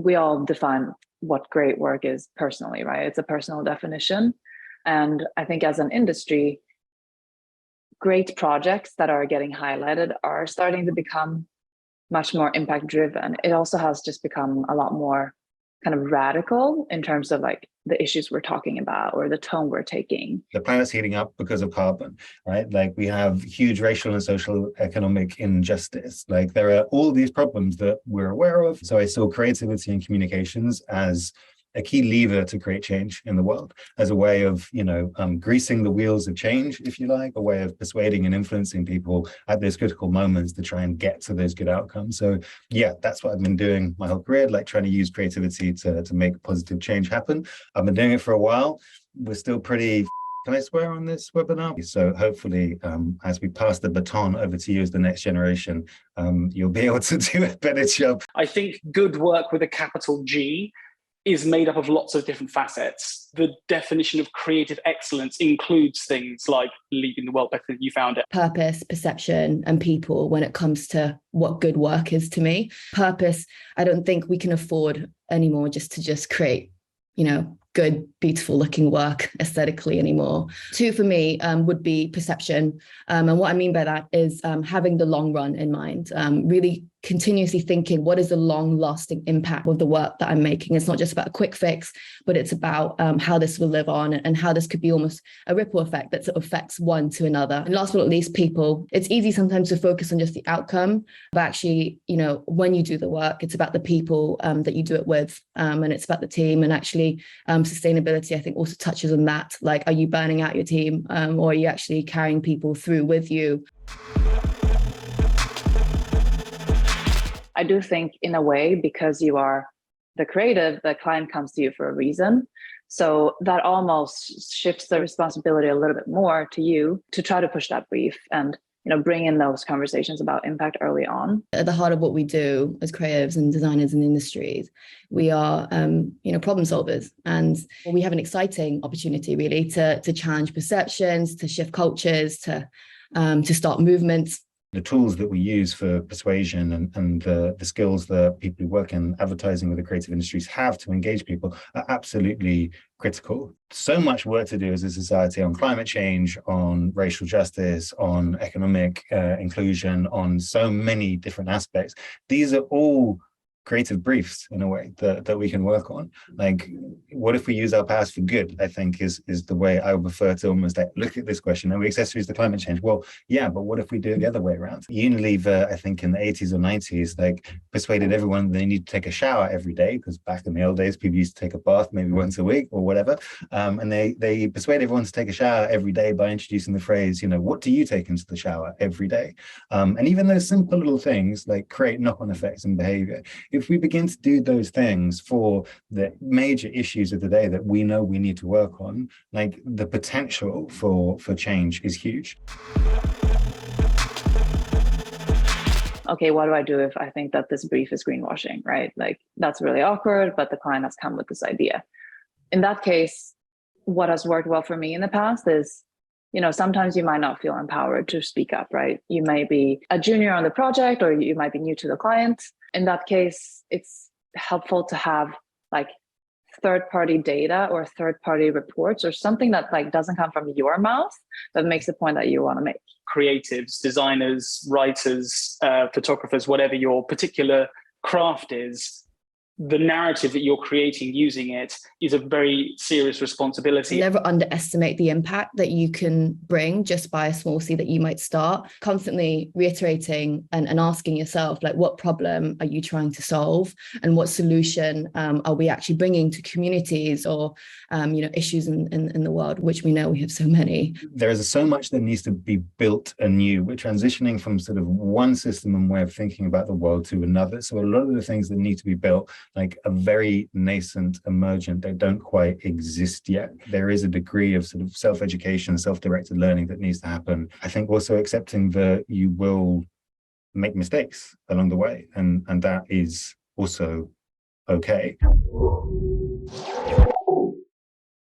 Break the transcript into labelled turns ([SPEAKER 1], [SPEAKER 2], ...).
[SPEAKER 1] we all define what great work is personally, right? It's a personal definition. And I think as an industry, great projects that are getting highlighted are starting to become much more impact driven. It also has just become a lot more kind of radical in terms of like the issues we're talking about or the tone we're taking.
[SPEAKER 2] The planet's heating up because of carbon, right? Like we have huge racial and social economic injustice. Like there are all these problems that we're aware of. So I saw creativity and communications as a key lever to create change in the world, as a way of, greasing the wheels of change, if you like, a way of persuading and influencing people at those critical moments to try and get to those good outcomes. So yeah, that's what I've been doing my whole career, like trying to use creativity to make positive change happen. I've been doing it for a while. We're still pretty, can I swear on this webinar? So hopefully, as we pass the baton over to you as the next generation, you'll be able to do a better job.
[SPEAKER 3] I think good work with a capital G is made up of lots of different facets. The definition of creative excellence includes things like leaving the world better than you found it.
[SPEAKER 4] Purpose, perception, and people when it comes to what good work is to me. Purpose, I don't think we can afford anymore just to create, good, beautiful looking work aesthetically anymore. Two for me would be perception. And what I mean by that is having the long run in mind, really continuously thinking, what is the long lasting impact of the work that I'm making? It's not just about a quick fix, but it's about how this will live on and how this could be almost a ripple effect that sort of affects one to another. And last but not least, people. It's easy sometimes to focus on just the outcome, but actually, when you do the work, it's about the people that you do it with, and it's about the team. And actually, sustainability, I think, also touches on that. Like, are you burning out your team, or are you actually carrying people through with you?
[SPEAKER 1] I do think in a way, because you are the creative, the client comes to you for a reason. So that almost shifts the responsibility a little bit more to you to try to push that brief and, bring in those conversations about impact early on.
[SPEAKER 4] At the heart of what we do as creatives and designers in industries, we are, problem solvers. And we have an exciting opportunity really to challenge perceptions, to shift cultures, to start movements.
[SPEAKER 2] The tools that we use for persuasion and the skills that people who work in advertising with the creative industries have to engage people are absolutely critical. So much work to do as a society on climate change, on racial justice, on economic inclusion, on so many different aspects. These are all creative briefs in a way that we can work on. Like, what if we use our powers for good? I think is the way I would prefer to almost look at this question. Are we accessories to climate change? Well, yeah, but what if we do it the other way around? Unilever, I think in the 80s or 90s, persuaded everyone they need to take a shower every day, because back in the old days, people used to take a bath maybe once a week or whatever. And they persuade everyone to take a shower every day by introducing the phrase, what do you take into the shower every day? And even those simple little things create knock-on effects in behavior. If we begin to do those things for the major issues of the day that we know we need to work on, the potential for change is huge.
[SPEAKER 1] Okay, what do I do if I think that this brief is greenwashing, right? That's really awkward, but the client has come with this idea. In that case, what has worked well for me in the past is, sometimes you might not feel empowered to speak up, right? You may be a junior on the project, or you might be new to the client. In that case, it's helpful to have third-party data or third-party reports or something that doesn't come from your mouth, but makes the point that you want to make.
[SPEAKER 3] Creatives, designers, writers, photographers, whatever your particular craft is, the narrative that you're creating using it is a very serious responsibility.
[SPEAKER 4] Never underestimate the impact that you can bring just by a small seed that you might start. Constantly reiterating and asking yourself, what problem are you trying to solve? And what solution are we actually bringing to communities or, issues in the world, which we know we have so many.
[SPEAKER 2] There is so much that needs to be built anew. We're transitioning from sort of one system and way of thinking about the world to another. So a lot of the things that need to be built are very nascent, emergent. They don't quite exist yet. There is a degree of sort of self-education, self-directed learning that needs to happen. I think also accepting that you will make mistakes along the way, and that is also okay.